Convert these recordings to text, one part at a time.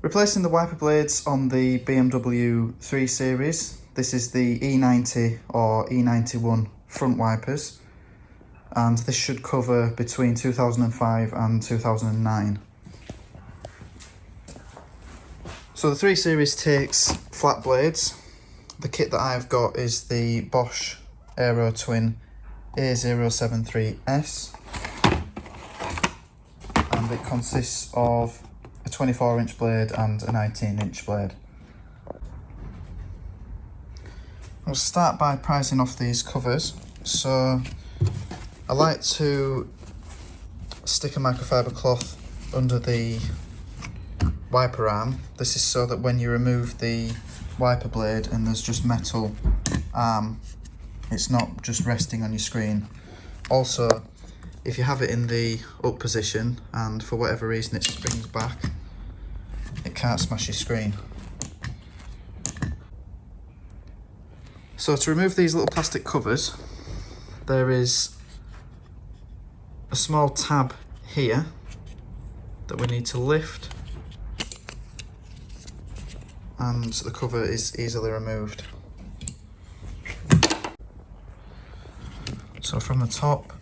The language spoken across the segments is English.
Replacing the wiper blades on the BMW 3 Series. This is the E90 or E91 front wipers, and this should cover between 2005 and 2009. So the 3 Series takes flat blades. The kit that I've got is the Bosch Aero Twin A073S, and it consists of a 24-inch blade and a 19-inch blade. I'll start by pricing off these covers. So I like to stick a microfiber cloth under the wiper arm. This is so that when you remove the wiper blade and there's just metal arm, it's not just resting on your screen. Also, if you have it in the up position and for whatever reason it springs back, it can't smash your screen. So to remove these little plastic covers, there is a small tab here that we need to lift, and the cover is easily removed. So from the top,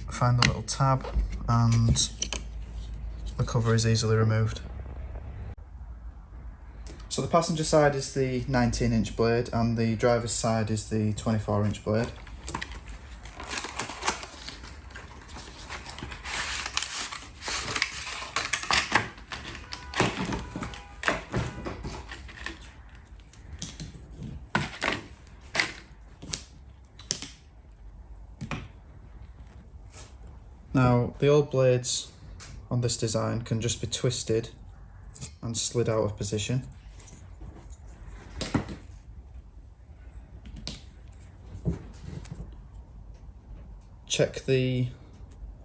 find the little tab and the cover is easily removed. So the passenger side is the 19-inch blade and the driver's side is the 24-inch blade. Now, the old blades on this design can just be twisted and slid out of position. Check the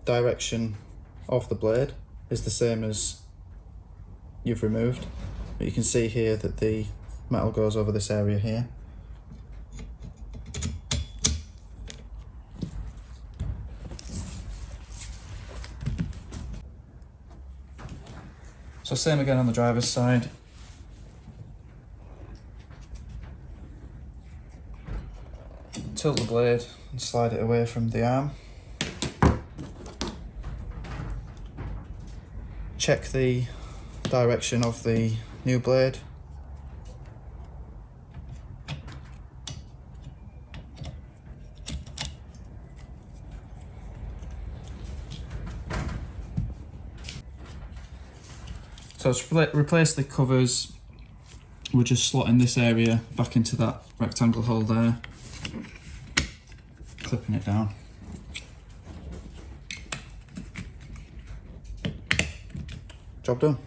direction of the blade is the same as you've removed. But you can see here that the metal goes over this area here. So same again on the driver's side. Tilt the blade and slide it away from the arm. Check the direction of the new blade. So to replace the covers, we're just slotting this area back into that rectangle hole there, clipping it down. Job done.